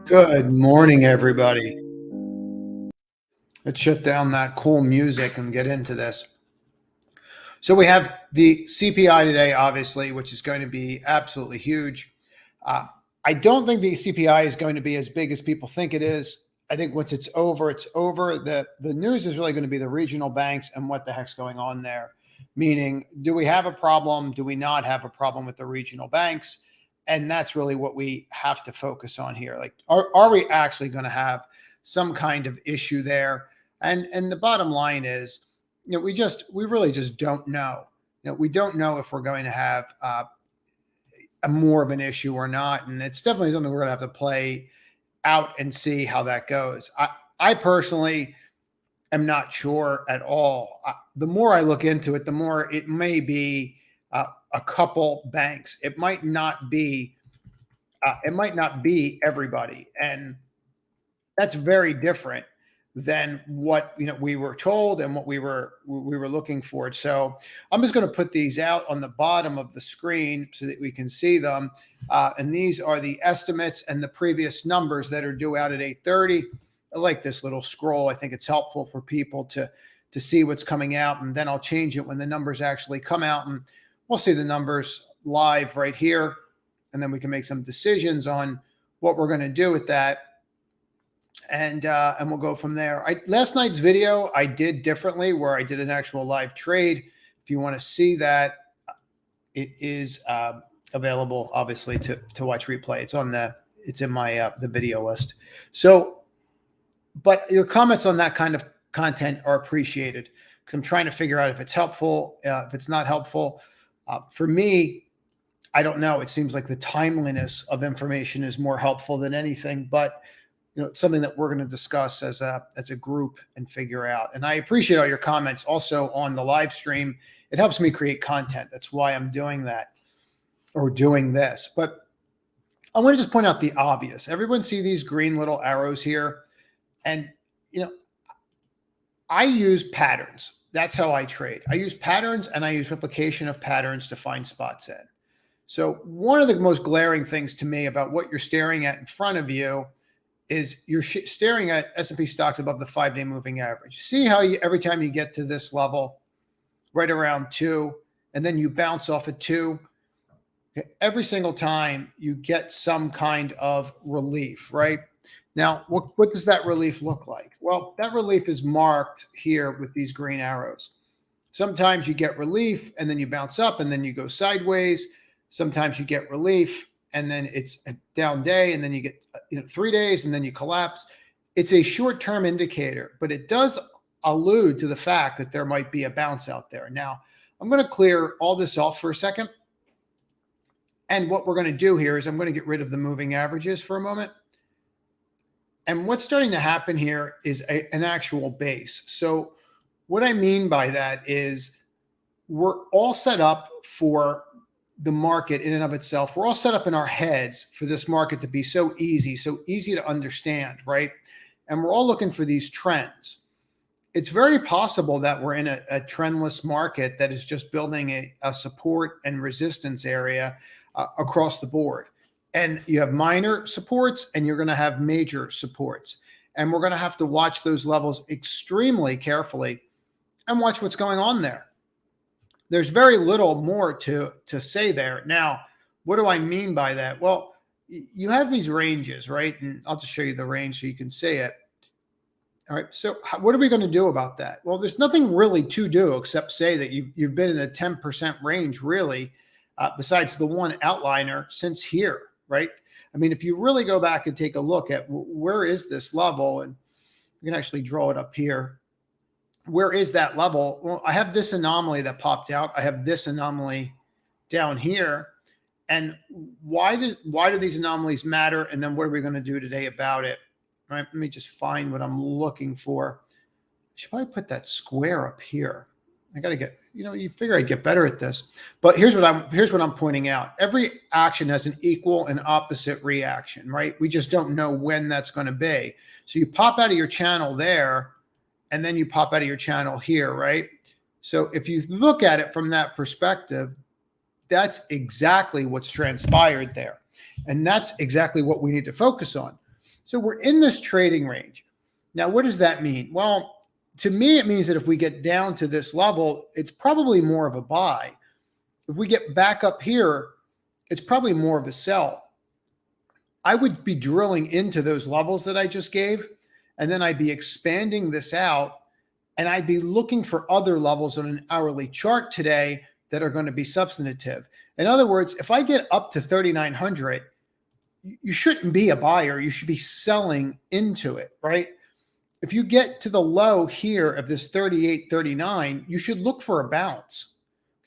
Good morning, everybody. Let's shut down that cool music and get into this. So we have the CPI today, obviously, which is going to be absolutely huge. I don't think the CPI is going to be as big as people think it is. I think once it's over, it's over. The news is really going to be the regional banks and what the heck's going on there. Meaning, do we have a problem? Do we not have a problem with the regional banks? And that's really what we have to focus on here. Like, are we actually going to have some kind of issue there? And the bottom line is, we really just don't know. We don't know if we're going to have a more of an issue or not. And it's definitely something we're going to have to play out and see how that goes. I personally am not sure at all. The more I look into it, the more it may be a couple banks. It might not be everybody, and that's very different than what we were told and what we were looking for. So I'm just going to put these out on the bottom of the screen so that we can see them. And these are the estimates and the previous numbers that are due out at 8:30. I like this little scroll. I think it's helpful for people to see what's coming out, and then I'll change it when the numbers actually come out, and we'll see the numbers live right here, and then we can make some decisions on what we're going to do with that. And we'll go from there. Last night's video I did differently, where I did an actual live trade. If you want to see that, it is available, obviously, to watch replay. It's in my the video list. So, but your comments on that kind of content are appreciated, because I'm trying to figure out if it's helpful, if it's not helpful. For me, I don't know. It seems like the timeliness of information is more helpful than anything, but it's something that we're going to discuss as a group and figure out. And I appreciate all your comments also on the live stream. It helps me create content. That's why I'm doing that, or doing this. But I want to just point out the obvious. Everyone see these green little arrows here? And, I use patterns. That's how I trade. I use patterns, and I use replication of patterns to find spots in. So one of the most glaring things to me about what you're staring at in front of you is you're staring at S&P stocks above the 5-day moving average. See how every time you get to this level, right around 2, and then you bounce off at 2, every single time you get some kind of relief, right? Now, what does that relief look like? Well, that relief is marked here with these green arrows. Sometimes you get relief and then you bounce up and then you go sideways. Sometimes you get relief and then it's a down day and then you get 3 days and then you collapse. It's a short-term indicator, but it does allude to the fact that there might be a bounce out there. Now, I'm going to clear all this off for a second. And what we're going to do here is I'm going to get rid of the moving averages for a moment. And what's starting to happen here is an actual base. So what I mean by that is we're all set up for the market in and of itself. We're all set up in our heads for this market to be so easy to understand, right? And we're all looking for these trends. It's very possible that we're in a trendless market that is just building a support and resistance area across the board. And you have minor supports and you're going to have major supports. And we're going to have to watch those levels extremely carefully and watch what's going on there. There's very little more to say there. Now, what do I mean by that? Well, you have these ranges, right? And I'll just show you the range so you can see it. All right. So what are we going to do about that? Well, there's nothing really to do except say that you've been in the 10% range really, besides the one outliner since here, right? I mean, if you really go back and take a look at where is this level, and you can actually draw it up here. Where is that level? Well, I have this anomaly that popped out. I have this anomaly down here. And why do these anomalies matter? And then what are we going to do today about it? All right, let me just find what I'm looking for. I should probably put that square up here. I got to get, you figure I'd get better at this. But here's what I'm pointing out. Every action has an equal and opposite reaction, right? We just don't know when that's going to be. So you pop out of your channel there, and then you pop out of your channel here, right? So if you look at it from that perspective, that's exactly what's transpired there. And that's exactly what we need to focus on. So we're in this trading range. Now, what does that mean? Well, to me, it means that if we get down to this level, it's probably more of a buy. If we get back up here, it's probably more of a sell. I would be drilling into those levels that I just gave, and then I'd be expanding this out, and I'd be looking for other levels on an hourly chart today that are going to be substantive. In other words, if I get up to 3,900, you shouldn't be a buyer. You should be selling into it, right? If you get to the low here of this 38.39, you should look for a bounce.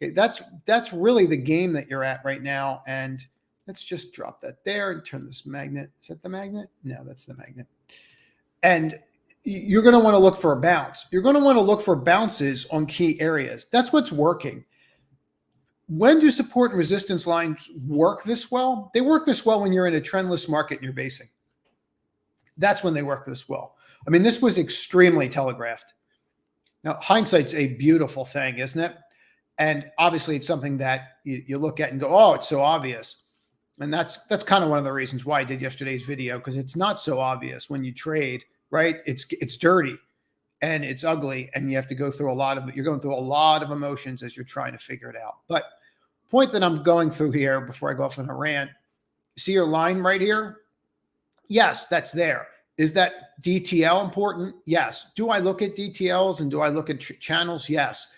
Okay, that's really the game that you're at right now. And let's just drop that there and turn this magnet. Is that the magnet? No, that's the magnet. And you're going to want to look for a bounce. You're going to want to look for bounces on key areas. That's what's working. When do support and resistance lines work this well? They work this well when you're in a trendless market and you're basing. That's when they work this well. I mean, this was extremely telegraphed. Now, hindsight's a beautiful thing, isn't it? And obviously, it's something that you look at and go, oh, it's so obvious. And that's kind of one of the reasons why I did yesterday's video, because it's not so obvious when you trade, right? It's dirty and it's ugly, and you have to go through you're going through a lot of emotions as you're trying to figure it out. But point that I'm going through here before I go off on a rant, see your line right here? Yes, that's there. Is that DTL important? Yes. Do I look at DTLs and do I look at channels? Yes.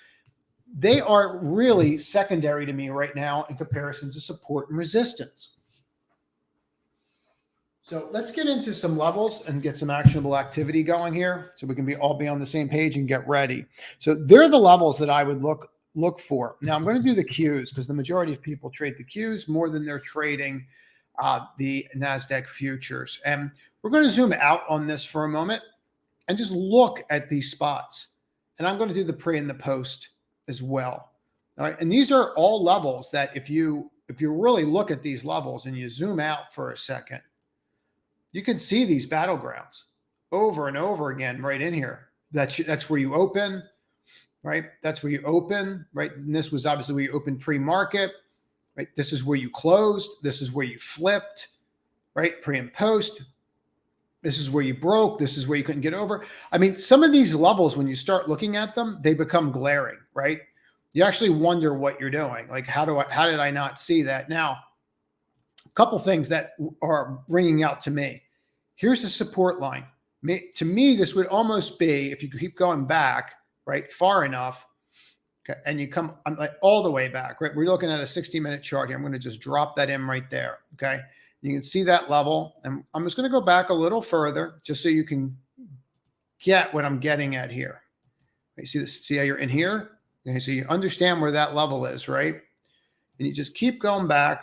They are really secondary to me right now in comparison to support and resistance. So let's get into some levels and get some actionable activity going here so we can all be on the same page and get ready. So they're the levels that I would look for. Now I'm going to do the Qs because the majority of people trade the Qs more than they're trading the NASDAQ futures. And we're going to zoom out on this for a moment and just look at these spots. And I'm going to do the pre and the post as well. All right. And these are all levels that if you really look at these levels and you zoom out for a second, you can see these battlegrounds over and over again right in here. That's where you open, right? That's where you open, right? And this was obviously where you open pre-market. right? This is where you closed. This is where you flipped, right? Pre and post. This is where you broke. This is where you couldn't get over. I mean, some of these levels, when you start looking at them, they become glaring, right? You actually wonder what you're doing. Like, how did I not see that? Now, a couple things that are ringing out to me. Here's the support line. To me, this would almost be, if you keep going back, right, far enough, okay, and you come like all the way back, right? We're looking at a 60-minute chart here. I'm going to just drop that in right there, okay? You can see that level, and I'm just going to go back a little further just so you can get what I'm getting at here. You see this? See how you're in here? Okay, so you understand where that level is, right? And you just keep going back,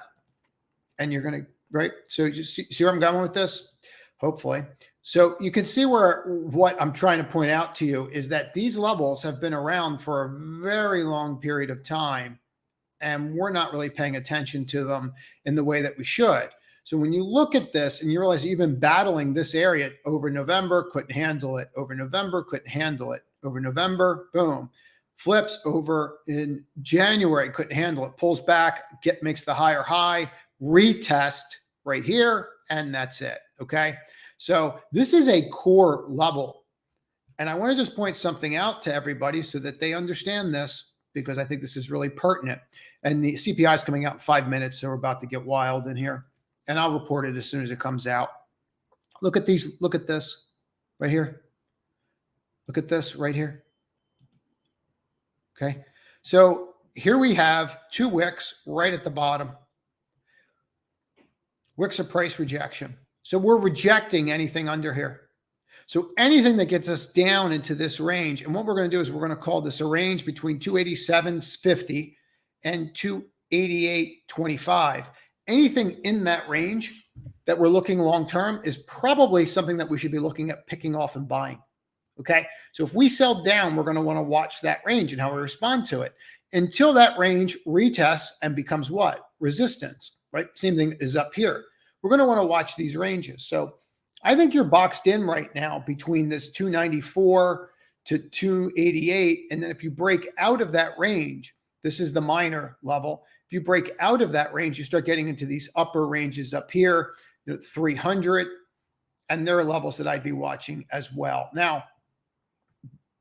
and you're going to, right? So you see where I'm going with this? Hopefully. So you can see what I'm trying to point out to you is that these levels have been around for a very long period of time, and we're not really paying attention to them in the way that we should. So when you look at this and you realize you've been battling this area over November, couldn't handle it. Over November, couldn't handle it. Over November, boom. Flips over in January, couldn't handle it. Pulls back, makes the higher high, retest right here, and that's it, okay? So this is a core level. And I want to just point something out to everybody so that they understand this, because I think this is really pertinent. And the CPI is coming out in 5 minutes, so we're about to get wild in here. And I'll report it as soon as it comes out. Look at these. Look at this right here. Look at this right here. Okay. So here we have 2 wicks right at the bottom. Wicks of price rejection. So we're rejecting anything under here. So anything that gets us down into this range, and what we're going to do is we're going to call this a range between 287.50 and 288.25. Anything in that range that we're looking long-term is probably something that we should be looking at picking off and buying. Okay. So if we sell down, we're going to want to watch that range and how we respond to it until that range retests and becomes what? Resistance, right? Same thing is up here. We're going to want to watch these ranges. So I think you're boxed in right now between this 294 to 288. And then if you break out of that range, this is the minor level. If you break out of that range, you start getting into these upper ranges up here, 300. And there are levels that I'd be watching as well. Now,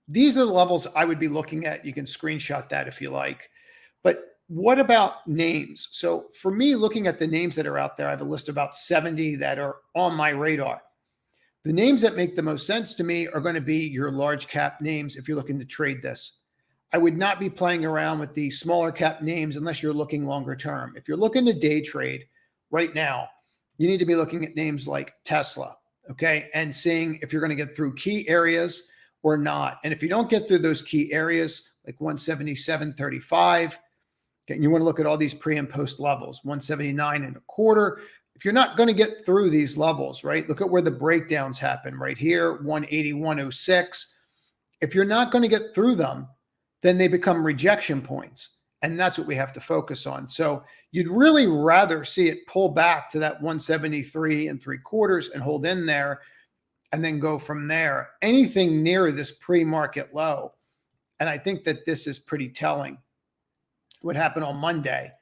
these are the levels I would be looking at. You can screenshot that if you like. But what about names? So for me, looking at the names that are out there, I have a list of about 70 that are on my radar. The names that make the most sense to me are going to be your large cap names if you're looking to trade this. I would not be playing around with the smaller cap names unless you're looking longer term. If you're looking to day trade right now, you need to be looking at names like Tesla, okay, and seeing if you're going to get through key areas or not. And if you don't get through those key areas, like 177.35, and you want to look at all these pre and post levels, 179.25. If you're not going to get through these levels, right? Look at where the breakdowns happen right here, 181.06. If you're not going to get through them, then they become rejection points. And that's what we have to focus on. So you'd really rather see it pull back to that 173.75 and hold in there and then go from there. Anything near this pre-market low. And I think that this is pretty telling. What happened on Monday,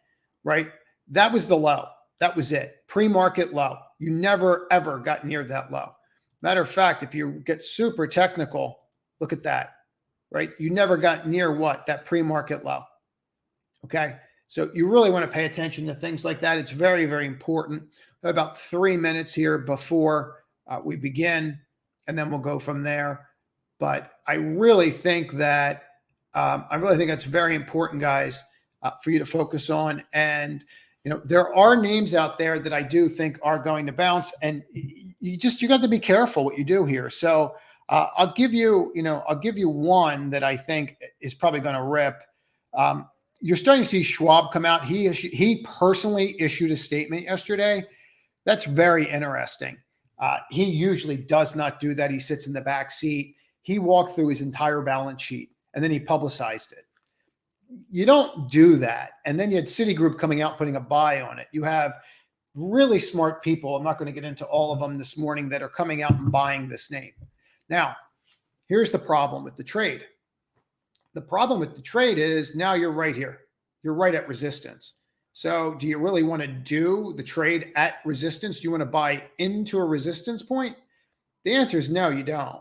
right? That was the low. That was it. Pre-market low. You never, ever got near that low. Matter of fact, if you get super technical, look at that, right? You never got near what? That pre-market low. Okay. So you really want to pay attention to things like that. It's very, very important. About 3 minutes here before we begin, and then we'll go from there. But I really think that that's very important, guys. For you to focus on. And, there are names out there that I do think are going to bounce, and you got to be careful what you do here. So I'll give you one that I think is probably going to rip. You're starting to see Schwab come out. He personally issued a statement yesterday. That's very interesting. He usually does not do that. He sits in the back seat. He walked through his entire balance sheet and then he publicized it. You don't do that. And then you had Citigroup coming out, putting a buy on it. You have really smart people. I'm not going to get into all of them this morning that are coming out and buying this name. Now, here's the problem with the trade. The problem with the trade is now you're right here. You're right at resistance. So do you really want to do the trade at resistance? Do you want to buy into a resistance point? The answer is no, you don't.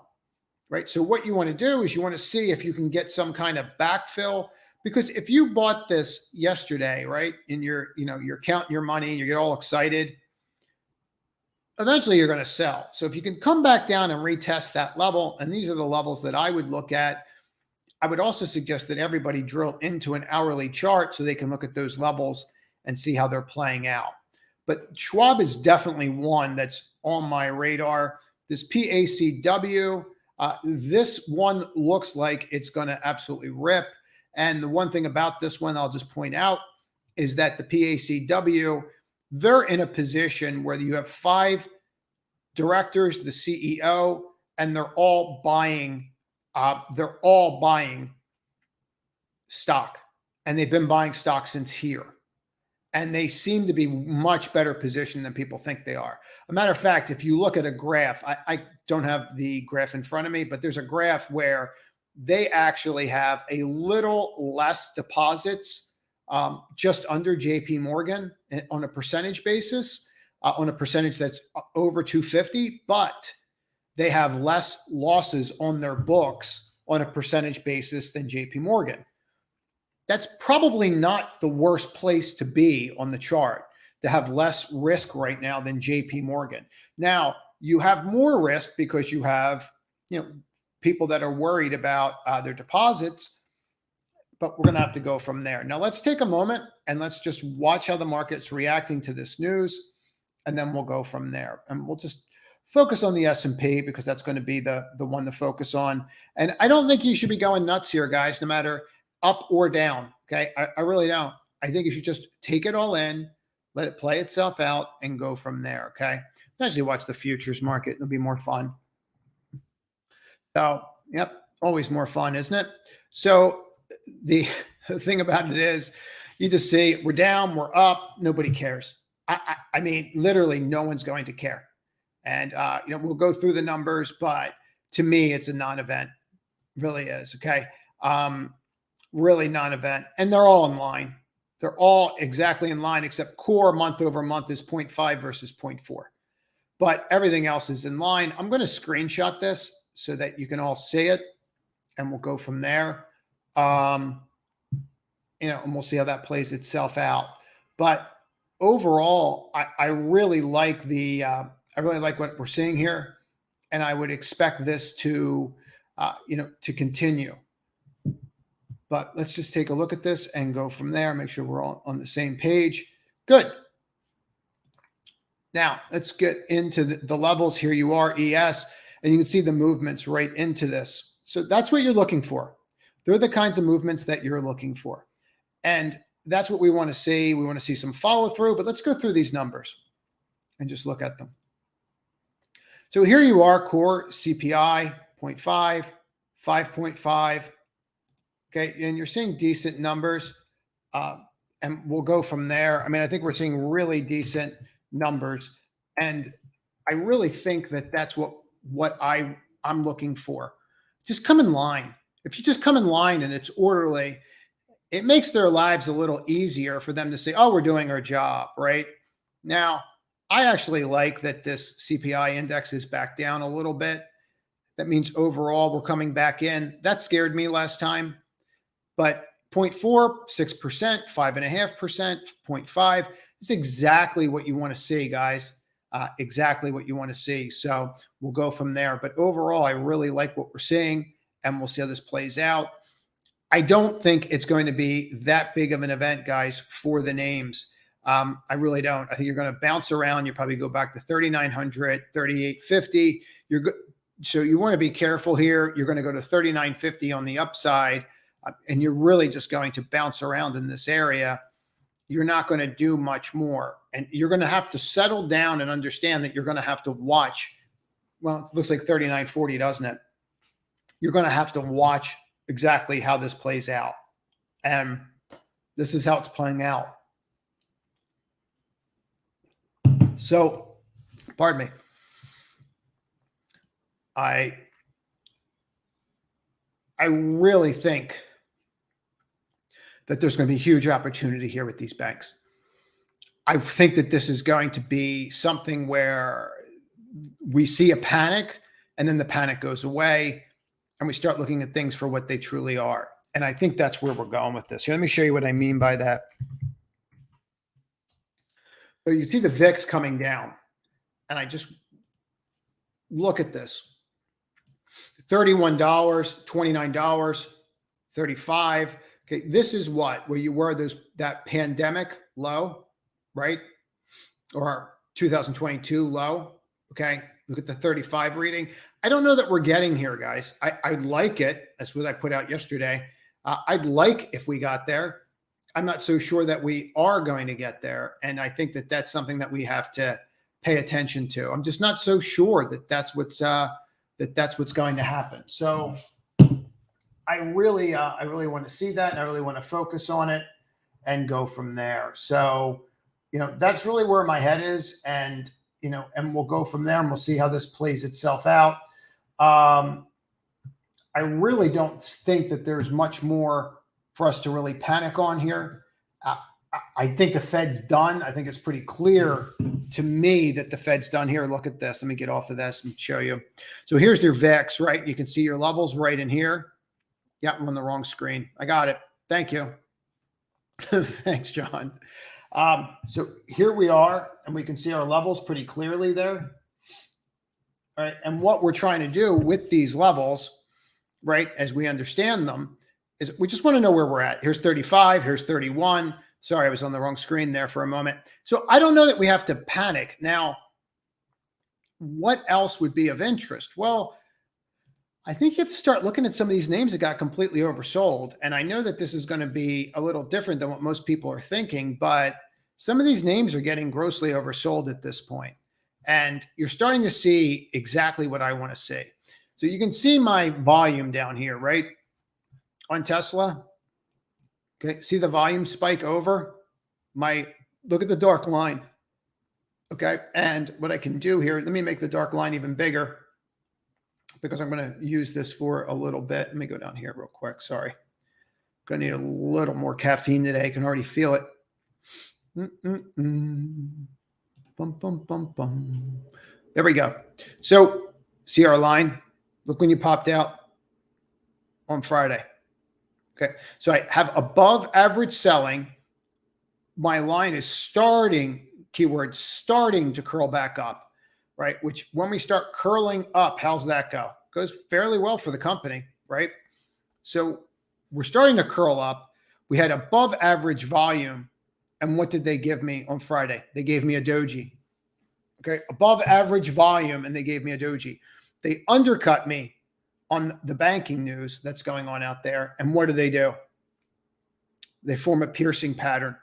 Right. So what you want to do is you want to see if you can get some kind of backfill, because if you bought this yesterday, right, and you're counting your money, you get all excited, eventually you're going to sell. So if you can come back down and retest that level, and these are the levels that I would look at. I would also suggest that everybody drill into an hourly chart so they can look at those levels and see how they're playing out. But Schwab is definitely one that's on my radar. This PACW, this one looks like it's going to absolutely rip. And the one thing about this one, I'll just point out, is that the PACW, they're in a position where you have 5 directors, the CEO, and they're all buying stock, and they've been buying stock since here. And they seem to be much better positioned than people think they are. A matter of fact, if you look at a graph, I don't have the graph in front of me, but there's a graph where they actually have a little less deposits, just under JP Morgan on a percentage basis, on a percentage that's over 250, but they have less losses on their books on a percentage basis than JP Morgan. That's probably not the worst place to be on the chart, to have less risk right now than JP Morgan. Now, you have more risk because you have, people that are worried about their deposits, but we're going to have to go from there. Now, let's take a moment and let's just watch how the market's reacting to this news, and then we'll go from there. And we'll just focus on the S&P because that's going to be the one to focus on. And I don't think you should be going nuts here, guys, no matter up or down. Okay. I really don't. I think you should just take it all in, let it play itself out, and go from there. Okay. Actually watch the futures market. It'll be more fun. So, yep. Always more fun, isn't it? So the thing about it is you just see we're down, we're up. Nobody cares. I mean, literally no one's going to care. And, we'll go through the numbers, but to me, it's a non-event. Really is. Okay. Really non-event. And they're all in line. They're all exactly in line, except core month over month is 0.5 versus 0.4. But everything else is in line. I'm going to screenshot this so that you can all see it, and we'll go from there. And we'll see how that plays itself out. But overall, I really like I really like what we're seeing here, and I would expect this to continue. But let's just take a look at this and go from there. Make sure we're all on the same page. Good. Now let's get into the levels. Here you are, ES, and you can see the movements right into this. So that's what you're looking for. They're the kinds of movements that you're looking for. And that's what we want to see. We want to see some follow through, but let's go through these numbers and just look at them. So here you are, core CPI, 0.5, 5.5. Okay. And you're seeing decent numbers. And we'll go from there. I mean, I think we're seeing really decent numbers. And I really think that that's what I'm looking for. Just come in line. If you just come in line and it's orderly, it makes their lives a little easier for them to say, oh, we're doing our job, right? Now, I actually like that this CPI index is back down a little bit. That means overall we're coming back in. That scared me last time. But 0.4, 6%, 5.5%, 0.5 is exactly what you want to see, guys. Exactly what you want to see. So we'll go from there. But overall, I really like what we're seeing, and we'll see how this plays out. I don't think it's going to be that big of an event, guys, for the names. I really don't. I think you're going to bounce around. You probably go back to 3,900, 3,850. So you want to be careful here. You're going to go to 3,950 on the upside, and you're really just going to bounce around in this area. You're not going to do much more, and you're going to have to settle down and understand that you're going to have to watch. Well, it looks like 3,940, doesn't it? You're going to have to watch exactly how this plays out. And this is how it's playing out. So, pardon me. I really think that there's going to be huge opportunity here with these banks. I think that this is going to be something where we see a panic and then the panic goes away and we start looking at things for what they truly are. And I think that's where we're going with this. Here, let me show you what I mean by that. So you see the VIX coming down, and I just look at this. $31, $29, 35. Okay, this is what where you were that pandemic low, right? Or 2022 low. Okay, look at the 35 reading. I don't know that we're getting here, guys. I'd like it. That's what I put out yesterday. I'd like if we got there. I'm not so sure that we are going to get there, and I think that that's something that we have to pay attention to. I'm just not so sure that that's what's going to happen. So I really want to see that, and I really want to focus on it and go from there. So, that's really where my head is, and we'll go from there, and we'll see how this plays itself out. I really don't think that there's much more for us to really panic on here. I think the Fed's done. I think it's pretty clear to me that the Fed's done here. Look at this. Let me get off of this and show you. So here's their VIX, right? You can see your levels right in here. Yeah, I'm on the wrong screen. I got it. Thank you. Thanks, John. So here we are, and we can see our levels pretty clearly there. All right. And what we're trying to do with these levels, right, as we understand them, is we just want to know where we're at. Here's 35. Here's 31. Sorry, I was on the wrong screen there for a moment. So I don't know that we have to panic. Now, what else would be of interest? Well, I think you have to start looking at some of these names that got completely oversold. And I know that this is going to be a little different than what most people are thinking, but some of these names are getting grossly oversold at this point. And you're starting to see exactly what I want to see. So you can see my volume down here, right? On Tesla. Okay, see the volume spike over look at the dark line. Okay, and what I can do here, let me make the dark line even bigger because I'm going to use this for a little bit. Let me go down here real quick. Sorry. Going to need a little more caffeine today. I can already feel it. Bum, bum, bum, bum. There we go. So see our line? Look when you popped out on Friday. Okay, so I have above average selling. My line is starting to curl back up, right? Which when we start curling up, how's that go? Goes fairly well for the company, right? So we're starting to curl up. We had above average volume. And what did they give me on Friday? They gave me a doji. Okay, above average volume, and they gave me a doji. They undercut me on the banking news that's going on out there. And what do? They form a piercing pattern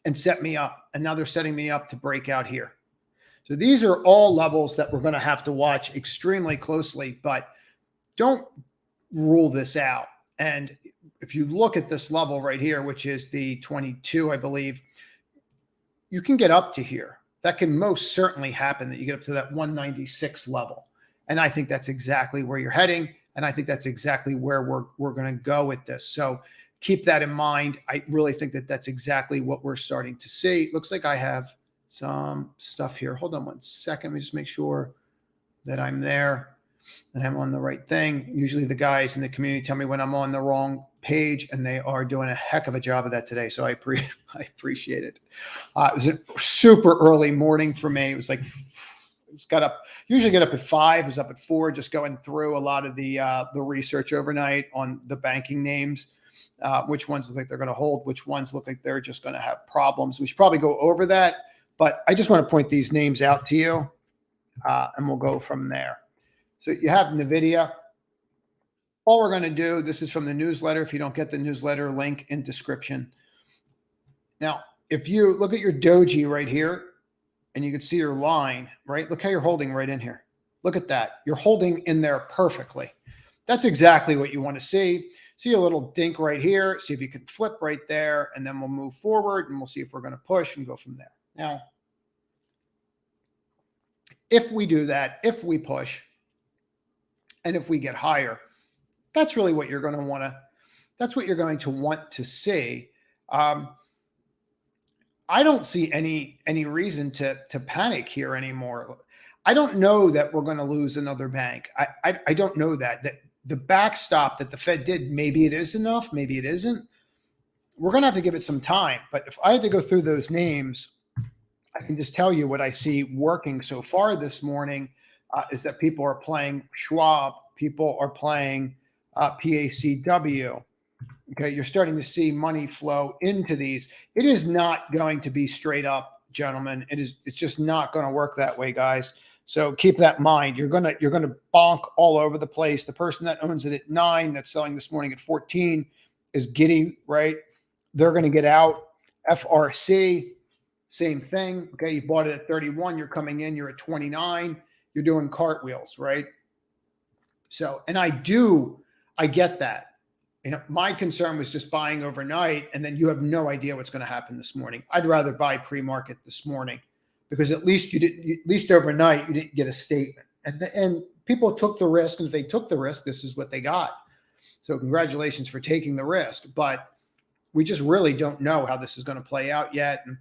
and set me up. And now they're setting me up to break out here. So these are all levels that we're going to have to watch extremely closely, but don't rule this out. And if you look at this level right here, which is the 22, I believe, you can get up to here. That can most certainly happen, that you get up to that 196 level. And I think that's exactly where you're heading. And I think that's exactly where we're going to go with this. So keep that in mind. I really think that that's exactly what we're starting to see. Looks like I have some stuff here. Hold on one second. Let me just make sure that I'm there and I'm on the right thing. Usually the guys in the community tell me when I'm on the wrong page, and they are doing a heck of a job of that today. So I appreciate it. It was a super early morning for me. It was like, usually get up at 5, was up at 4, just going through a lot of the research overnight on the banking names, which ones look like they're going to hold, which ones look like they're just going to have problems. We should probably go over that, but I just want to point these names out to you, and we'll go from there. So you have NVIDIA. All we're going to do, this is from the newsletter. If you don't get the newsletter, link in description. Now, if you look at your doji right here, and you can see your line, right? Look how you're holding right in here. Look at that. You're holding in there perfectly. That's exactly what you want to see. See a little dink right here. See if you can flip right there, and then we'll move forward, and we'll see if we're going to push and go from there. Now, if we do that, if we push, and if we get higher, that's really what you're going to want to, that's what you're going to want to see. I don't see any reason to panic here anymore. I don't know that we're going to lose another bank. I don't know that the backstop that the Fed did, maybe it is enough, maybe it isn't. We're going to have to give it some time. But if I had to go through those names, I can just tell you what I see working so far this morning is that people are playing Schwab, people are playing PACW. Okay, you're starting to see money flow into these. It is not going to be straight up, gentlemen. It's just not going to work that way, guys. So keep that in mind. You're gonna bonk all over the place. The person that owns it at 9, that's selling this morning at 14, is giddy, right? They're going to get out. FRC, same thing. Okay, you bought it at 31. You're coming in. You're at 29. You're doing cartwheels, right? So, and I get that. My concern was just buying overnight, and then you have no idea what's going to happen this morning. I'd rather buy pre-market this morning because at least overnight you didn't get a statement, and people took the risk. And if they took the risk, this is what they got. So congratulations for taking the risk, but we just really don't know how this is going to play out yet. And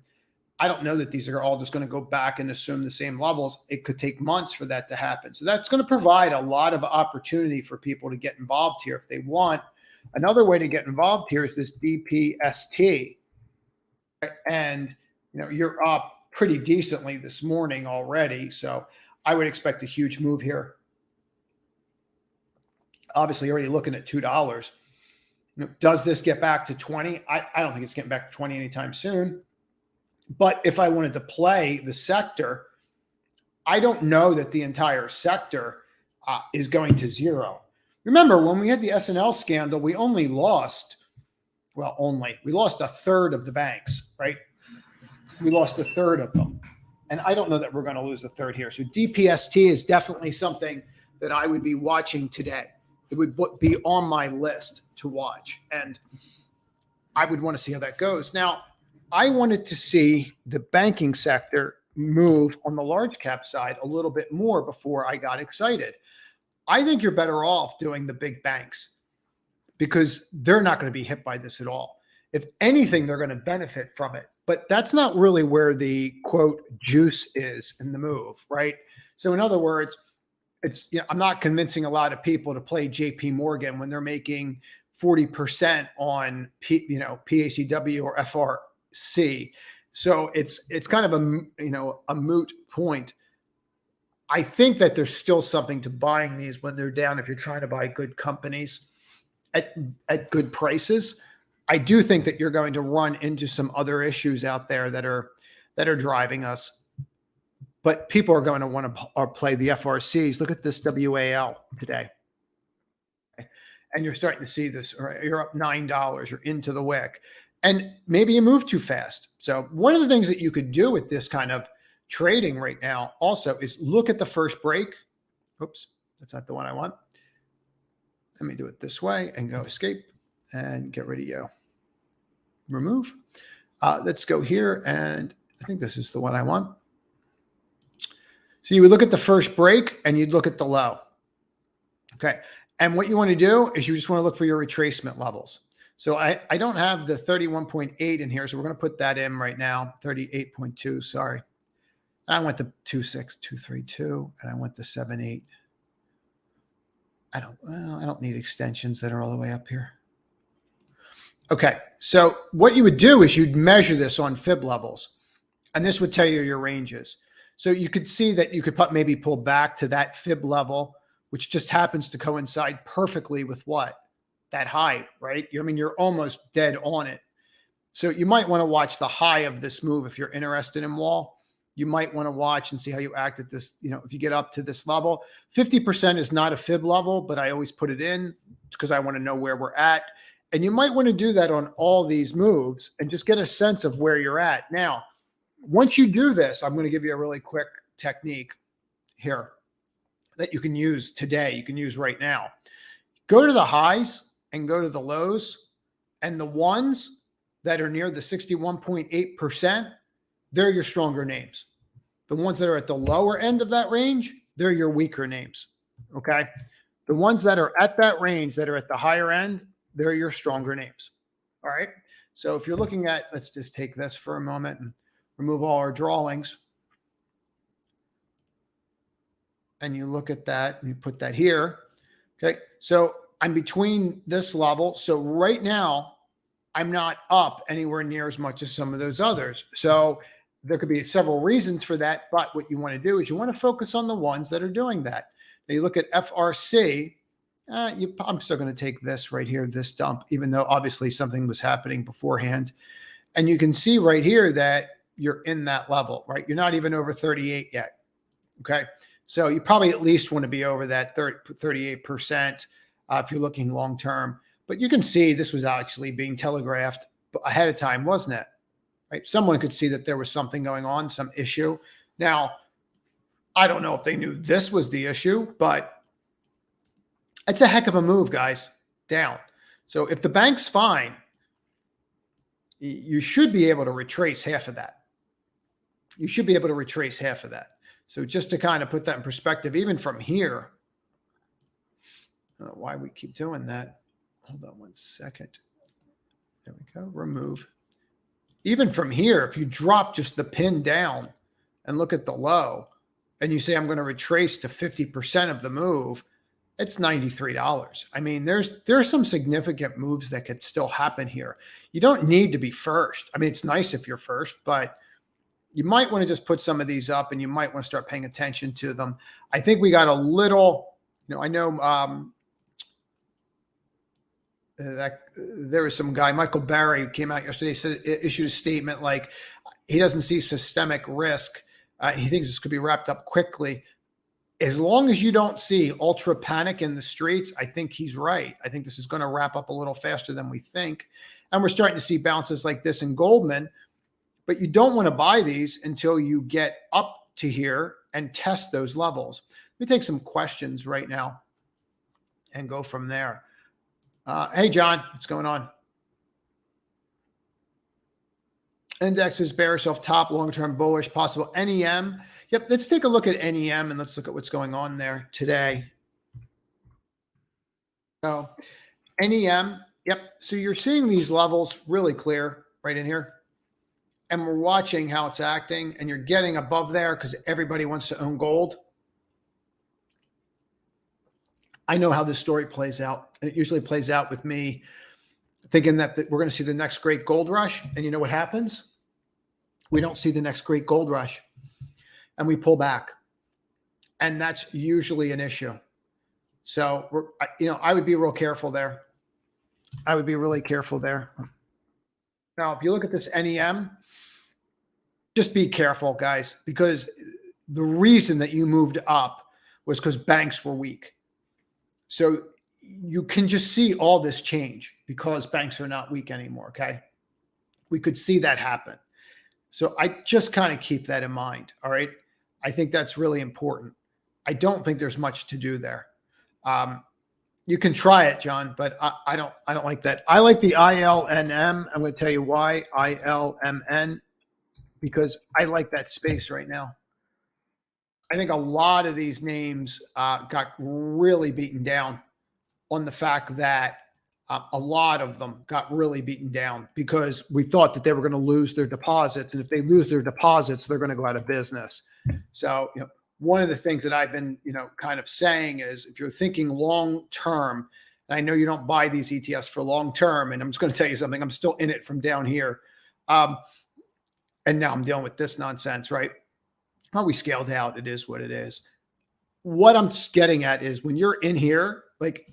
I don't know that these are all just going to go back and assume the same levels. It could take months for that to happen. So that's going to provide a lot of opportunity for people to get involved here if they want. Another way to get involved here is this DPST. And you're up pretty decently this morning already. So I would expect a huge move here. Obviously, already looking at $2. Does this get back to 20? I don't think it's getting back to 20 anytime soon. But if I wanted to play the sector, I don't know that the entire sector is going to zero. Remember, when we had the S&L scandal, we lost a third of the banks, right? We lost a third of them. And I don't know that we're going to lose a third here. So DPST is definitely something that I would be watching today. It would be on my list to watch. And I would want to see how that goes. Now, I wanted to see the banking sector move on the large cap side a little bit more before I got excited. I think you're better off doing the big banks because they're not going to be hit by this at all. If anything, they're going to benefit from it. But that's not really where the quote juice is in the move, right? So in other words, I'm not convincing a lot of people to play JP Morgan when they're making 40% on PACW or FRC. So it's kind of a moot point. I think that there's still something to buying these when they're down if you're trying to buy good companies at good prices. I do think that you're going to run into some other issues out there that are driving us. But people are going to want to play the FRCs. Look at this WAL today. And you're starting to see this, or you're up $9, you're into the wick. And maybe you move too fast. So one of the things that you could do with this kind of trading right now also is look at the first break. Oops, that's not the one I want. Let me do it this way and go escape and get rid of you. Remove. Let's go here. And I think this is the one I want. So you would look at the first break and you'd look at the low. Okay. And what you want to do is you just want to look for your retracement levels. So I don't have the 31.8 in here. So we're going to put that in right now. 38.2, sorry. I went the 26232 and I went the 78. I don't need extensions that are all the way up here. Okay. So what you would do is you'd measure this on fib levels, and this would tell you your ranges. So you could see that you could maybe pull back to that fib level, which just happens to coincide perfectly with what? That high, right? You're almost dead on it. So you might want to watch the high of this move if you're interested in wall. You might want to watch and see how you act at this. If you get up to this level, 50% is not a fib level, but I always put it in because I want to know where we're at. And you might want to do that on all these moves and just get a sense of where you're at. Now, once you do this, I'm going to give you a really quick technique here that you can use today. You can use right now. Go to the highs and go to the lows, and the ones that are near the 61.8%, they're your stronger names. The ones that are at the lower end of that range, they're your weaker names. Okay. The ones that are at that range that are at the higher end, they're your stronger names. All right. So if you're looking at, let's just take this for a moment and remove all our drawings. And you look at that and you put that here. Okay. So I'm between this level. So right now, I'm not up anywhere near as much as some of those others. So there could be several reasons for that. But what you want to do is you want to focus on the ones that are doing that. Now you look at FRC. I'm still going to take this right here, this dump, even though obviously something was happening beforehand. And you can see right here that you're in that level, right? You're not even over 38 yet. Okay. So you probably at least want to be over that 38% if you're looking long term. But you can see this was actually being telegraphed ahead of time, wasn't it? Right? Someone could see that there was something going on, some issue. Now, I don't know if they knew this was the issue, but it's a heck of a move, guys, down. So if the bank's fine, you should be able to retrace half of that. You should be able to retrace half of that. So just to kind of put that in perspective, even from here, I don't know why we keep doing that. Hold on one second. There we go. Remove. Even from here, if you drop just the pin down and look at the low and you say, I'm going to retrace to 50% of the move, it's $93. I mean, there's some significant moves that could still happen here. You don't need to be first. I mean, it's nice if you're first, but you might want to just put some of these up and you might want to start paying attention to them. I think we got a little, I know that there was some guy, Michael Barry, who came out yesterday, issued a statement like he doesn't see systemic risk. He thinks this could be wrapped up quickly. As long as you don't see ultra panic in the streets, I think he's right. I think this is going to wrap up a little faster than we think. And we're starting to see bounces like this in Goldman. But you don't want to buy these until you get up to here and test those levels. Let me take some questions right now and go from there. Hey, John, what's going on? Indexes bearish off top, long-term bullish, possible NEM. Yep, let's take a look at NEM and let's look at what's going on there today. So NEM, yep. So you're seeing these levels really clear right in here. And we're watching how it's acting, and you're getting above there because everybody wants to own gold. I know how this story plays out, and it usually plays out with me thinking that we're going to see the next great gold rush. And you know what happens? We don't see the next great gold rush, and we pull back. And that's usually an issue. So, I would be real careful there. I would be really careful there. Now, if you look at this NEM, just be careful, guys, because the reason that you moved up was because banks were weak. So you can just see all this change because banks are not weak anymore, okay? We could see that happen. So I just kind of keep that in mind, all right? I think that's really important. I don't think there's much to do there. You can try it, John, but I don't like that. I like the ILNM. I'm going to tell you why ILMN, because I like that space right now. I think a lot of these names got really beaten down on the fact that a lot of them got really beaten down because we thought that they were going to lose their deposits. And if they lose their deposits, they're going to go out of business. So, one of the things that I've been, kind of saying is if you're thinking long term, and I know you don't buy these ETFs for long term, and I'm just going to tell you something, I'm still in it from down here. And now I'm dealing with this nonsense, right? Well, we scaled out. It is what it is. What I'm getting at is when you're in here, like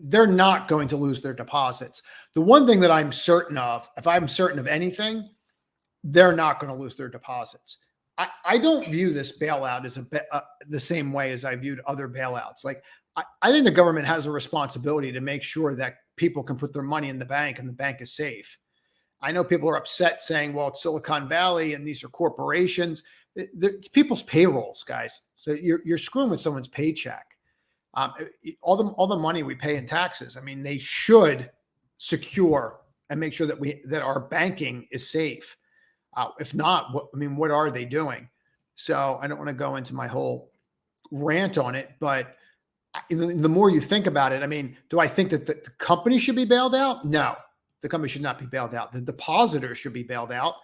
they're not going to lose their deposits. The one thing that I'm certain of, if I'm certain of anything, they're not going to lose their deposits. I don't view this bailout as the same way as I viewed other bailouts. Like I think the government has a responsibility to make sure that people can put their money in the bank and the bank is safe. I know people are upset saying, well, it's Silicon Valley and these are corporations. It's people's payrolls, guys. So you're screwing with someone's paycheck. All the money we pay in taxes. I mean, they should secure and make sure that our banking is safe. If not, what are they doing? So I don't want to go into my whole rant on it, but the more you think about it, do I think that the company should be bailed out? No. The company should not be bailed out. The depositors should be bailed out.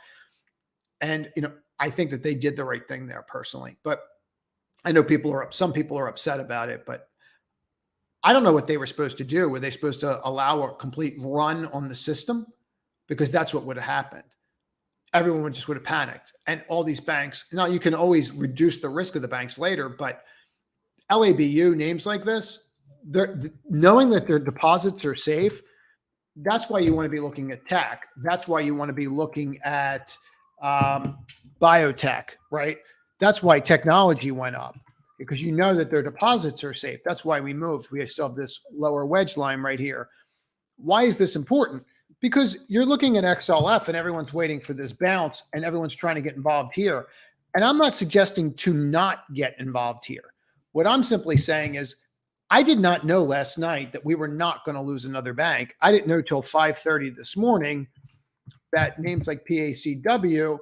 And, I think that they did the right thing there personally, but I know some people are upset about it, but I don't know what they were supposed to do. Were they supposed to allow a complete run on the system? Because that's what would have happened. Everyone would have panicked. And all these banks, now you can always reduce the risk of the banks later, but LABU names like this, knowing that their deposits are safe, that's why you want to be looking at tech. That's why you want to be looking at biotech, right? That's why technology went up, because you know that their deposits are safe. That's why we moved. We still have this lower wedge line right here. Why is this important? Because you're looking at XLF and everyone's waiting for this bounce and everyone's trying to get involved here. And I'm not suggesting to not get involved here. What I'm simply saying is I did not know last night that we were not going to lose another bank. I didn't know till 5:30 this morning that names like PACW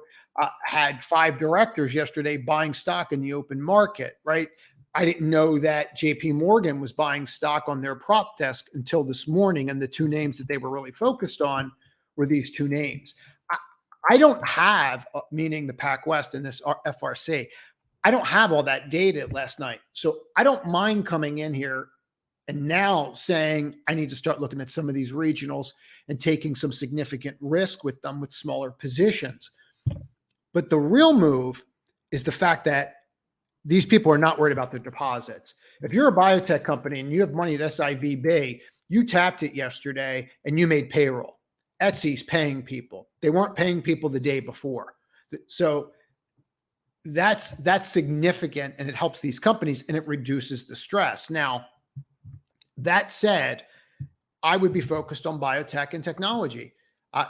had 5 directors yesterday buying stock in the open market, right? I didn't know that JP Morgan was buying stock on their prop desk until this morning. And the 2 names that they were really focused on were these 2 names. I don't have, meaning the Pac West and this FRC, I don't have all that data last night. So I don't mind coming in here and now saying I need to start looking at some of these regionals and taking some significant risk with them with smaller positions. But the real move is the fact that these people are not worried about their deposits. If you're a biotech company and you have money at SIVB, you tapped it yesterday and you made payroll. Etsy's paying people. They weren't paying people the day before. So that's significant, and it helps these companies and it reduces the stress. Now, that said, I would be focused on biotech and technology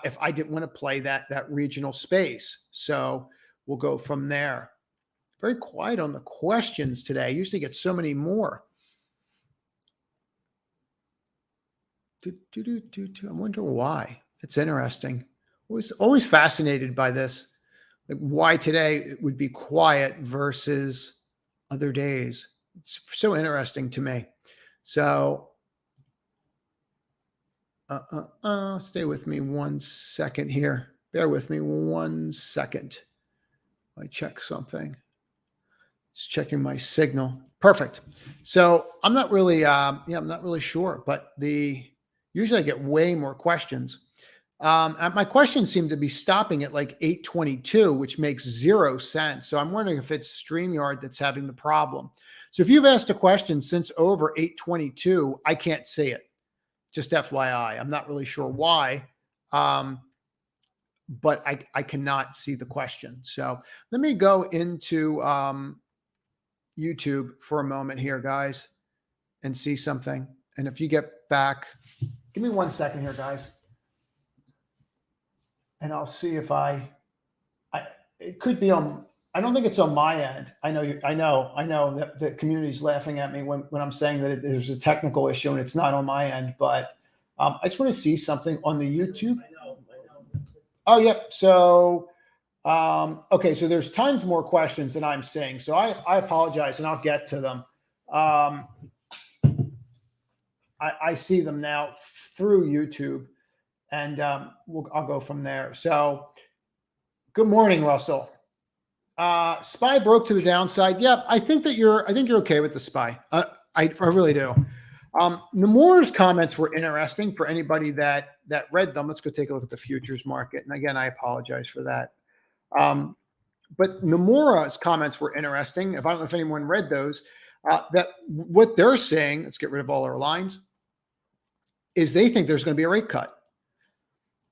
if I didn't want to play that regional space. So we'll go from there. Very quiet on the questions today. I usually get so many more. I wonder why. It's interesting. Always fascinated by this. Like why today it would be quiet versus other days. It's so interesting to me. So stay with me 1 second here. Bear with me 1 second. I check something. Just checking my signal. Perfect. So I'm not really, I'm not really sure, but usually I get way more questions. My questions seem to be stopping at like 8:22, which makes 0 sense. So I'm wondering if it's StreamYard that's having the problem. So if you've asked a question since over 8:22, I can't see it. Just FYI, I'm not really sure why, but I cannot see the question. So let me go into YouTube for a moment here, guys, and see something. And if you get back, give me 1 second here, guys. And I'll see if it could be on, I don't think it's on my end. I know that the community's laughing at me when I'm saying that there's a technical issue and it's not on my end, but I just want to see something on the YouTube. I know. Oh, yep. So, okay. So there's tons more questions than I'm seeing. So I apologize and I'll get to them. I see them now through YouTube. And I'll go from there. So, good morning, Russell. SPY broke to the downside. Yep, I think you're okay with the SPY. I really do. Nomura's comments were interesting for anybody that read them. Let's go take a look at the futures market. And again, I apologize for that. But Nomura's comments were interesting. I don't know if anyone read those. That what they're saying, let's get rid of all our lines, is they think there's going to be a rate cut.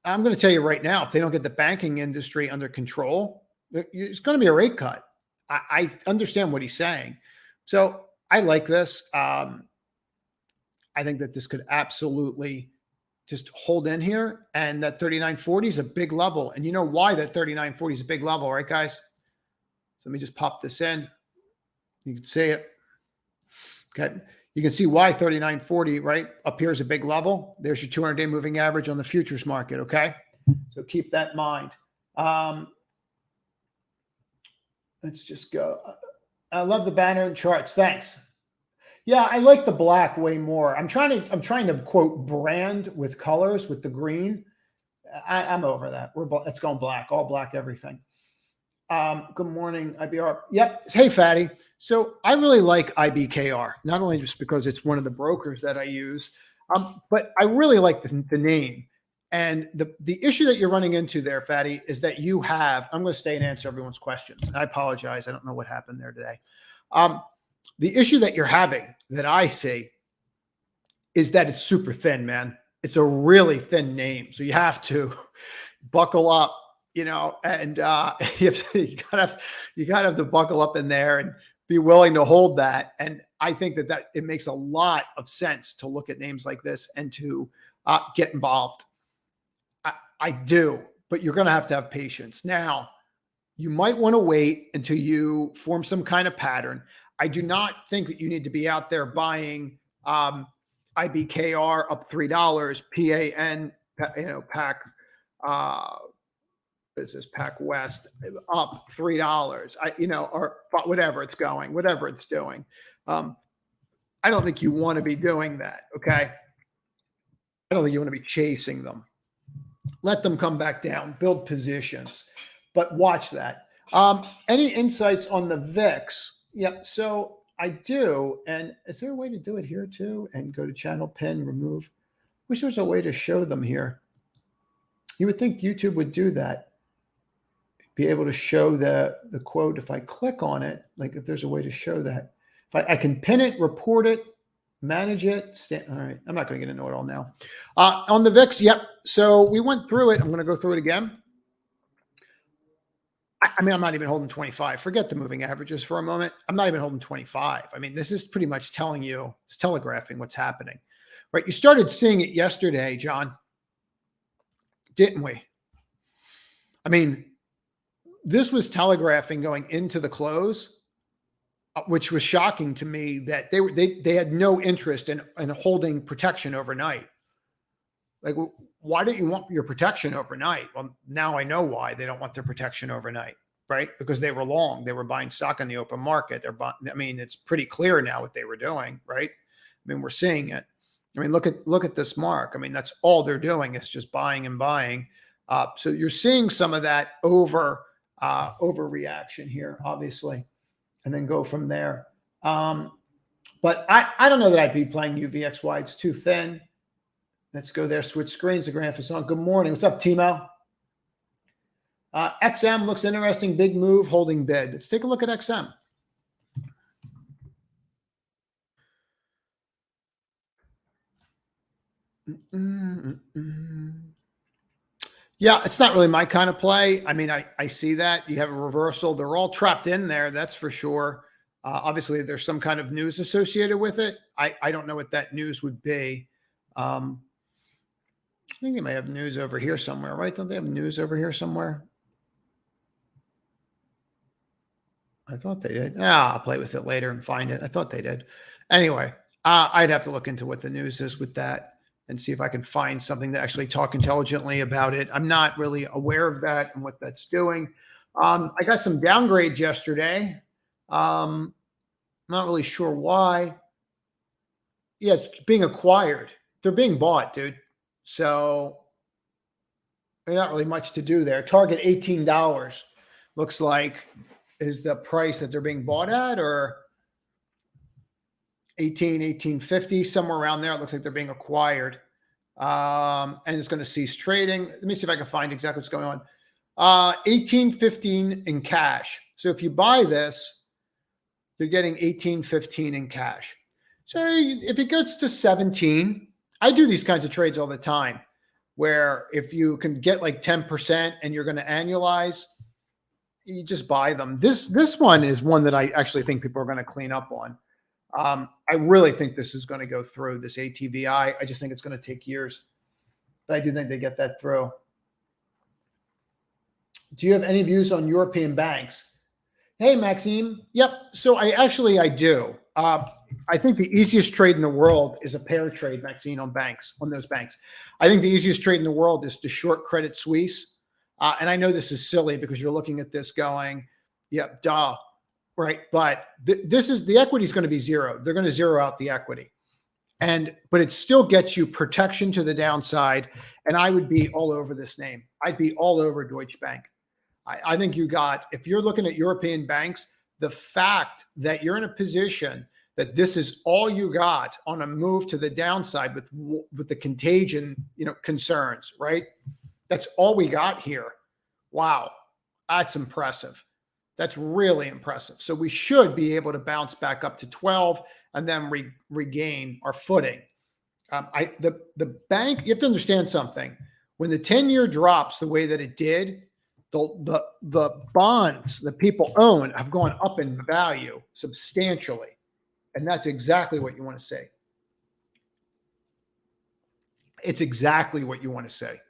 I'm going to tell you right now, if they don't get the banking industry under control, it's going to be a rate cut. I understand what he's saying. So I like this. I think that this could absolutely just hold in here, and that 39.40 is a big level. And you know why that 39.40 is a big level, right, guys? So let me just pop this in. You can see it. Okay. You can see why 39.40 right up here is a big level. There's your 200-day moving average on the futures market. Okay. So keep that in mind. Let's just go. I love the banner and charts. Thanks. Yeah, I like the black way more. I'm trying to quote brand with colors with the green. I'm over that. It's going black, all black, everything. Good morning, IBR. Yep. Hey, Fatty. So I really like IBKR, not only just because it's one of the brokers that I use, but I really like the name. And the issue that you're running into there, Fatty, is that you have, I'm going to stay and answer everyone's questions. I apologize. I don't know what happened there today. The issue that you're having that I see is that it's super thin, man. It's a really thin name. So you have to buckle up, and you gotta have to buckle up in there and be willing to hold that. And I think that it makes a lot of sense to look at names like this and to get involved. I do, but you're going to have patience. Now, you might want to wait until you form some kind of pattern. I do not think that you need to be out there buying IBKR up $3, PAN, PAC, business Pac West up $3, or whatever it's going, whatever it's doing. I don't think you want to be doing that. Okay. I don't think you want to be chasing them. Let them come back down, build positions, but watch that. Any insights on the VIX? Yeah. So I do. And is there a way to do it here too? And go to channel pin, remove. Wish there was a way to show them here. You would think YouTube would do that. Be able to show the quote. If I click on it, like if there's a way to show that, if I can pin it, report it, manage it. All right. I'm not going to get into it all now. On the VIX. Yep. So we went through it. I'm going to go through it again. I mean, I'm not even holding 25. Forget the moving averages for a moment. I'm not even holding 25. I mean, this is pretty much telling you, it's telegraphing what's happening, right? You started seeing it yesterday, John, didn't we? I mean, this was telegraphing going into the close, which was shocking to me that they had no interest in holding protection overnight. Like, why don't you want your protection overnight? Well, now I know why they don't want their protection overnight, right? Because they were long. They were buying stock in the open market. I mean, it's pretty clear now what they were doing, right? I mean, we're seeing it. I mean, look at this mark. I mean, that's all they're doing is just buying and buying. So you're seeing some of that overreaction here, obviously, and then go from there. But I don't know that I'd be playing UVXY. It's too thin. Let's go there. Switch screens. The graph is on. Good morning. What's up, Timo? XM looks interesting. Big move, holding bid. Let's take a look at XM. Yeah, it's not really my kind of play. I mean, I see that. You have a reversal. They're all trapped in there. That's for sure. Obviously, there's some kind of news associated with it. I don't know what that news would be. I think they might have news over here somewhere, right? Don't they have news over here somewhere? I thought they did. I'll play with it later and find it. I thought they did. Anyway, I'd have to look into what the news is with that and see if I can find something to actually talk intelligently about it. I'm not really aware of that and what that's doing. I got some downgrades yesterday. Not really sure why. Yeah, it's being acquired. They're being bought, dude. So there's not really much to do there. Target $18 looks like is the price that they're being bought at, or 18.50, somewhere around there. It looks like they're being acquired. And it's going to cease trading. Let me see if I can find exactly what's going on. 18.15 in cash. So if you buy this, you're getting 18.15 in cash. So if it gets to 17, I do these kinds of trades all the time where if you can get like 10% and you're going to annualize, you just buy them. This one is one that I actually think people are going to clean up on. I really think this is going to go through this ATVI. I just think it's going to take years, but I do think they get that through. Do you have any views on European banks? Hey, Maxime. Yep. So I do. I think the easiest trade in the world is a pair trade, Maxine, on those banks. I think the easiest trade in the world is to short Credit Suisse. And I know this is silly because you're looking at this going, yep, duh, right? But this is the equity is going to be zero. They're going to zero out the equity. but it still gets you protection to the downside. And I would be all over this name. I'd be all over Deutsche Bank. I think if you're looking at European banks, the fact that you're in a position that this is all you got on a move to the downside with the contagion, concerns, right? That's all we got here. Wow. That's impressive. That's really impressive. So we should be able to bounce back up to 12 and then regain our footing. The bank, you have to understand something. When the 10-year drops the way that it did, the bonds that people own have gone up in value substantially. And that's exactly what you want to say. It's exactly what you want to say.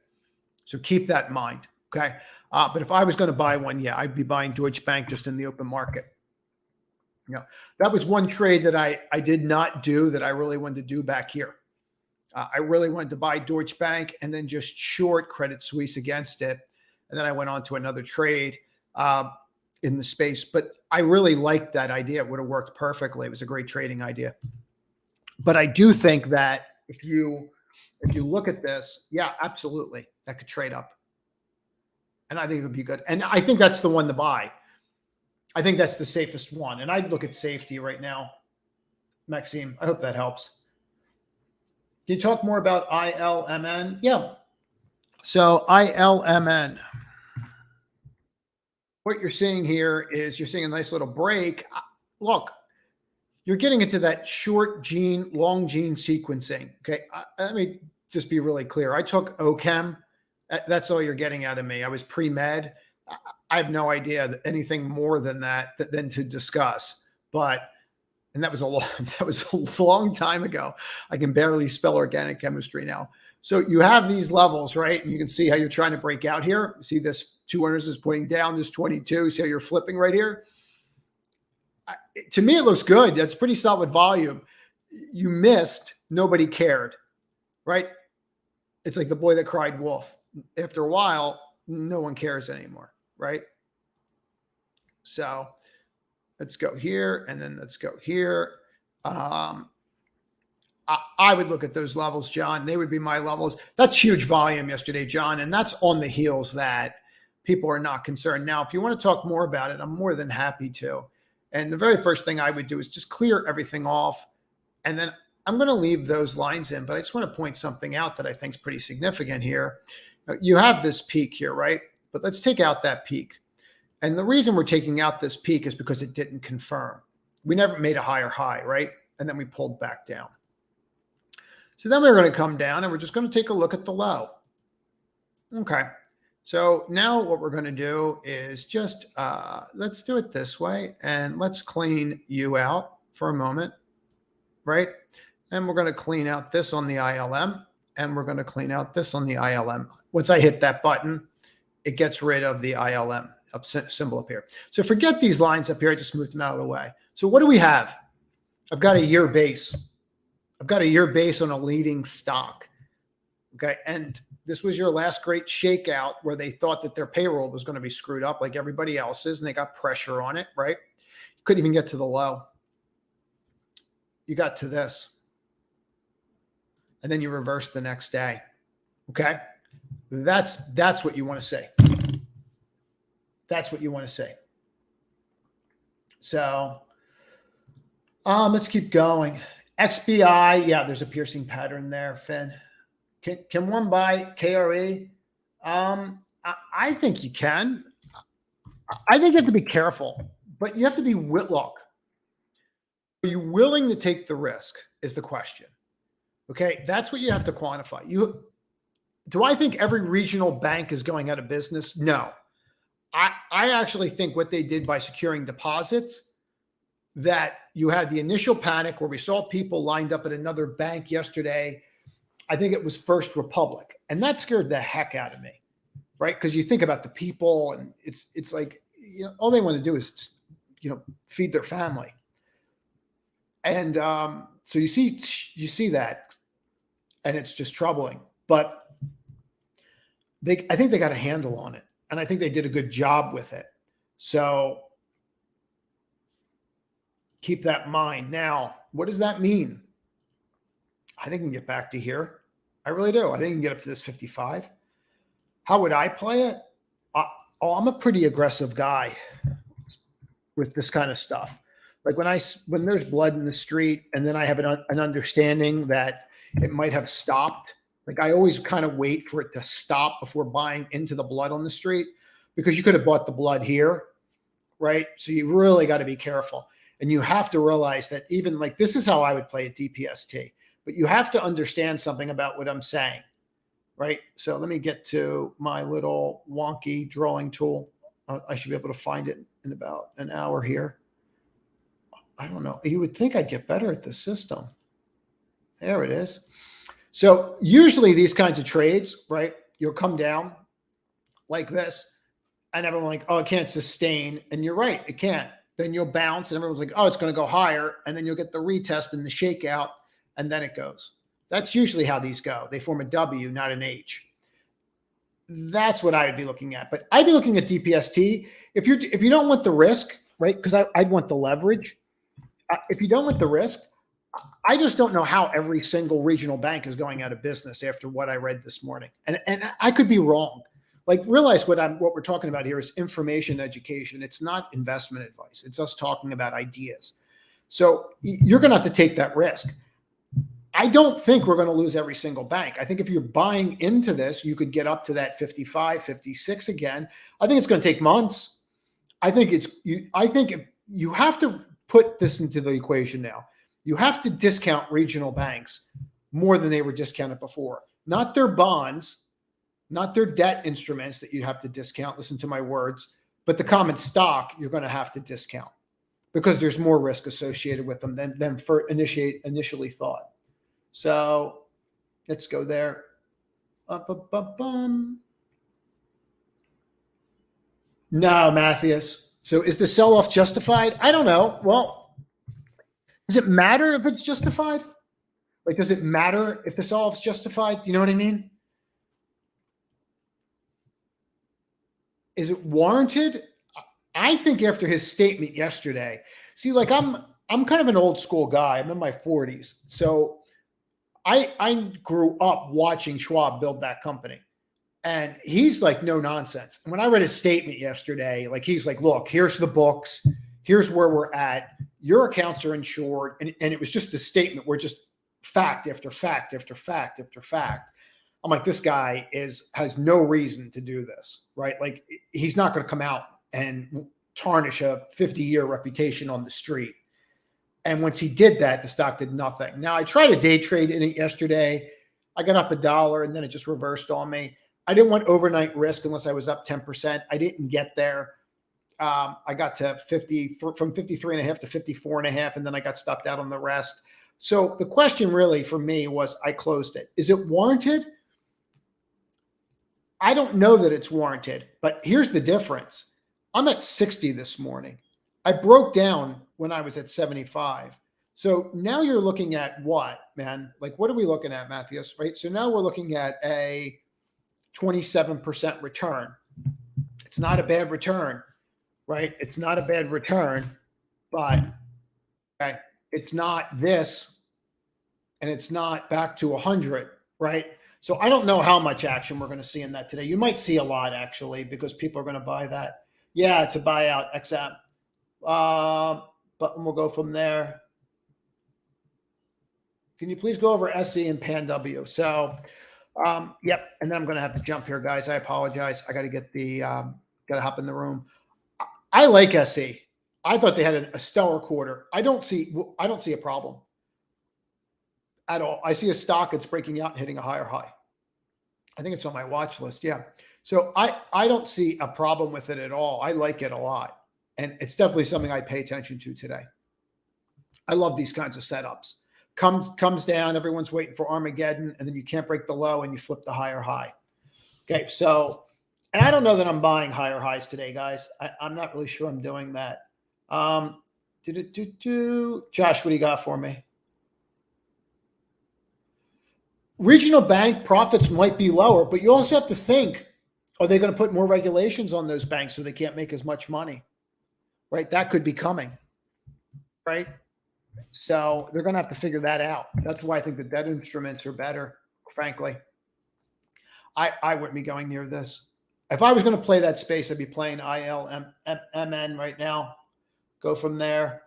So keep that in mind. Okay. But if I was going to buy one, yeah, I'd be buying Deutsche Bank just in the open market. That was one trade that I did not do that I really wanted to do back here. I really wanted to buy Deutsche Bank and then just short Credit Suisse against it. And then I went on to another trade in the space. But I really liked that idea. It would have worked perfectly. It was a great trading idea. But I do think that if you look at this, yeah, absolutely, that could trade up. And I think it would be good. And I think that's the one to buy. I think that's the safest one. And I'd look at safety right now. Maxime, I hope that helps. Can you talk more about ILMN? Yeah. So ILMN, what you're seeing here is you're seeing a nice little break. Look, you're getting into that short gene, long gene sequencing. Okay. Let me just be really clear. I took OChem. That's all you're getting out of me. I was pre-med. I have no idea anything more than that than to discuss. And that was a long time ago. I can barely spell organic chemistry now. So you have these levels, right? And you can see how you're trying to break out here. See this 200 is pointing down, this 22. See how you're flipping right here? To me, it looks good. That's pretty solid volume. You missed, nobody cared, right? It's like the boy that cried wolf. After a while, no one cares anymore, right? So let's go here, and then let's go here. I would look at those levels, John. They would be my levels. That's huge volume yesterday, John, and that's on the heels that people are not concerned. Now, if you want to talk more about it, I'm more than happy to. And the very first thing I would do is just clear everything off, and then I'm going to leave those lines in, but I just want to point something out that I think is pretty significant here. You have this peak here, right? But let's take out that peak. And the reason we're taking out this peak is because it didn't confirm. We never made a higher high, right? And then we pulled back down. So then we're going to come down and we're just going to take a look at the low. Okay. So now what we're going to do is just, let's do it this way. And let's clean you out for a moment, right? And we're going to clean out this on the ILM. And we're going to clean out this on the ILM. Once I hit that button, it gets rid of the ILM symbol up here. So forget these lines up here. I just moved them out of the way. So what do we have? I've got a year base. I've got a year base on a leading stock. Okay. And this was your last great shakeout where they thought that their payroll was going to be screwed up like everybody else's, and they got pressure on it, right? You couldn't even get to the low. You got to this. And then you reverse the next day. Okay. That's what you want to say. That's what you want to say. So let's keep going. XBI, yeah, there's a piercing pattern there, Finn. Can one buy KRE? I think you can. I think you have to be careful, but you have to be Whitlock. Are you willing to take the risk is the question. Okay, that's what you have to quantify. Do I think every regional bank is going out of business? No. I actually think what they did by securing deposits, that you had the initial panic where we saw people lined up at another bank yesterday. I think it was First Republic, and that scared the heck out of me, right? Because you think about the people, and it's like, all they want to do is just, feed their family. And so you see that, and it's just troubling. But I think they got a handle on it, and I think they did a good job with it. So keep that in mind. Now, what does that mean? I think it can get back to here. I really do. I think it can get up to this 55. How would I play it? I'm a pretty aggressive guy with this kind of stuff. Like when there's blood in the street, and then I have an understanding that it might have stopped. Like I always kind of wait for it to stop before buying into the blood on the street, because you could have bought the blood here, right? So you really got to be careful, and you have to realize that even like this is how I would play a DPST, but you have to understand something about what I'm saying, right? So let me get to my little wonky drawing tool. I should be able to find it in about an hour here. I don't know. You would think I'd get better at this system. There it is. So usually these kinds of trades, right? You'll come down like this, and everyone's like, oh, it can't sustain. And you're right, it can't. Then you'll bounce, and everyone's like, oh, it's going to go higher. And then you'll get the retest and the shakeout, and then it goes. That's usually how these go. They form a W, not an H. That's what I would be looking at. But I'd be looking at DPST. If you don't want the risk, right? Because I'd want the leverage. If you don't want the risk, I just don't know how every single regional bank is going out of business after what I read this morning. And I could be wrong. Like realize what we're talking about here is information education. It's not investment advice. It's us talking about ideas. So you're going to have to take that risk. I don't think we're going to lose every single bank. I think if you're buying into this, you could get up to that 55, 56 again. I think it's going to take months. I think if you have to put this into the equation now. You have to discount regional banks more than they were discounted before. Not their bonds, not their debt instruments that you have to discount, listen to my words, but the common stock you're going to have to discount because there's more risk associated with them than initially thought. So let's go there. No, Matthias. So is the sell-off justified? I don't know. Well, does it matter if it's justified? Like, does it matter if the sell-off's justified? Do you know what I mean? Is it warranted? I think after his statement yesterday, see, like I'm kind of an old school guy. I'm in my 40s. So I grew up watching Schwab build that company. And he's like, no nonsense. And when I read his statement yesterday, like he's like, look, here's the books. Here's where we're at. Your accounts are insured. And it was just the statement where just fact after fact after fact after fact. I'm like, this guy has no reason to do this, right? Like he's not going to come out and tarnish a 50-year reputation on the street. And once he did that, the stock did nothing. Now I tried to day trade in it yesterday. I got up $1 and then it just reversed on me. I didn't want overnight risk unless I was up 10%. I didn't get there. I got to from 53.5 to 54.5, and then I got stopped out on the rest. So the question really for me was, I closed it. Is it warranted? I don't know that it's warranted, but here's the difference. I'm at 60 this morning. I broke down when I was at 75. So now you're looking at what, man? Like, what are we looking at, Matthias? Right? So now we're looking at a 27% return. It's not a bad return, right? It's not a bad return, but okay, it's not this, and it's not back to 100, right? So I don't know how much action we're going to see in that today. You might see a lot actually, because people are going to buy that. Yeah, it's a buyout XM. But we'll go from there. Can you please go over SE and PanW? So, yep. And then I'm going to have to jump here, guys. I apologize. I got to get got to hop in the room. I like SE. I thought they had a stellar quarter. I don't see a problem at all. I see a stock that's breaking out and hitting a higher high. I think it's on my watch list. Yeah. So I don't see a problem with it at all. I like it a lot. And it's definitely something I pay attention to today. I love these kinds of setups. Comes down, everyone's waiting for Armageddon, and then you can't break the low and you flip the higher high. Okay, so, and I don't know that I'm buying higher highs today, guys. I'm not really sure I'm doing that. Josh, what do you got for me? Regional bank profits might be lower, but you also have to think, are they going to put more regulations on those banks so they can't make as much money? Right? That could be coming, right? So they're going to have to figure that out. That's why I think the debt instruments are better, frankly. I wouldn't be going near this. If I was going to play that space, I'd be playing ILMN right now. Go from there.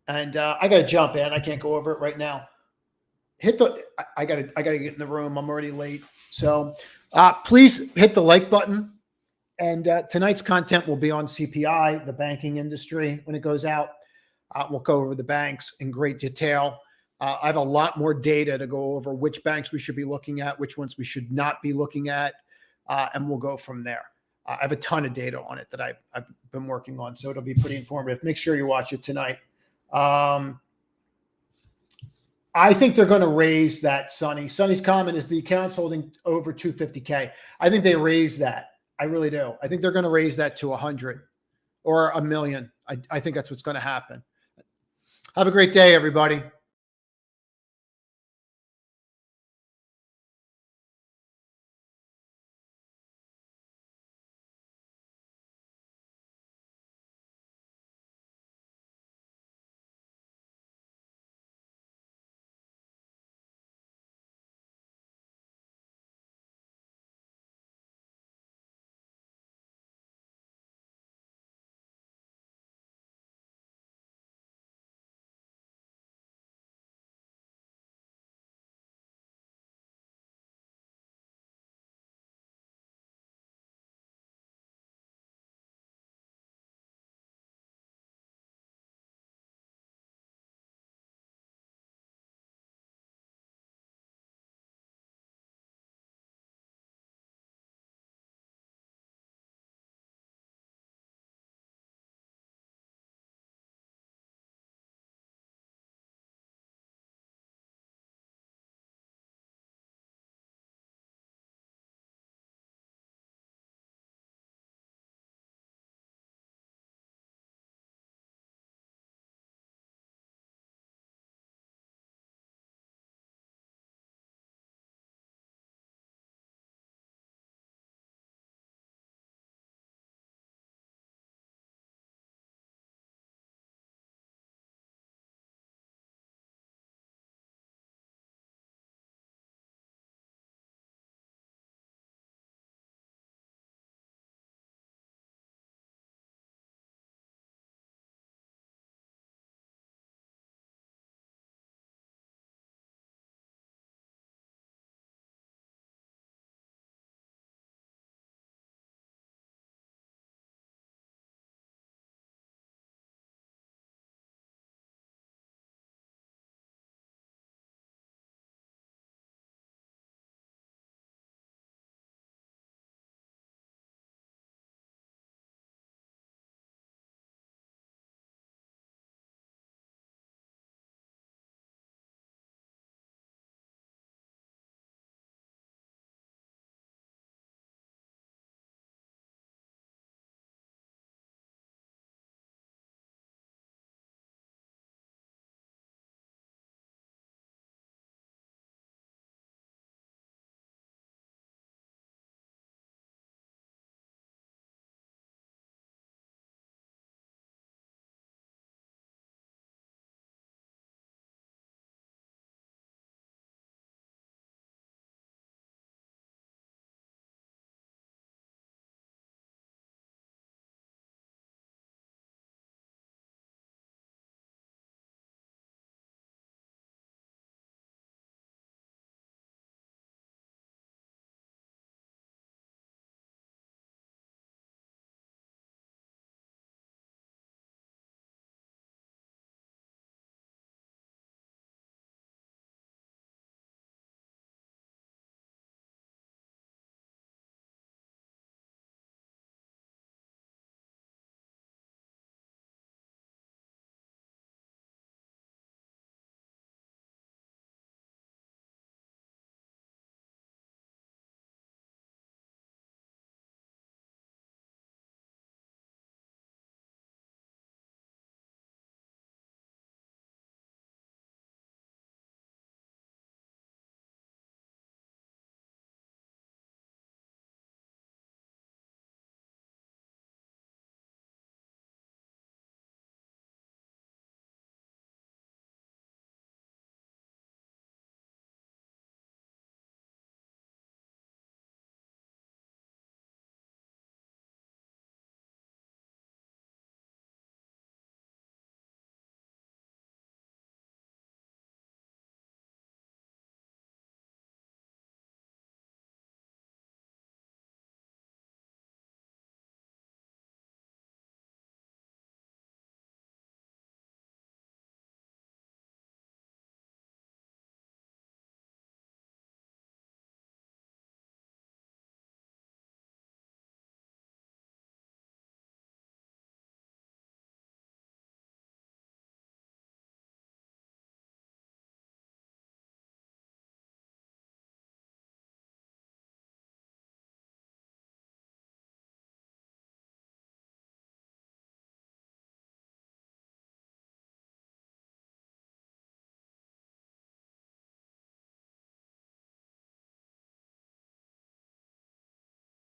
And I got to jump in. I can't go over it right now. I got to get in the room. I'm already late. So please hit the like button. And tonight's content will be on CPI, the banking industry, when it goes out. We'll go over the banks in great detail. I have a lot more data to go over which banks we should be looking at, which ones we should not be looking at, and we'll go from there. I have a ton of data on it that I've been working on, so it'll be pretty informative. Make sure you watch it tonight. I think they're going to raise that, Sonny. Sonny's comment is the account's holding over 250K. I think they raise that. I really do. I think they're going to raise that to 100 or 1 million. I think that's what's going to happen. Have a great day, everybody.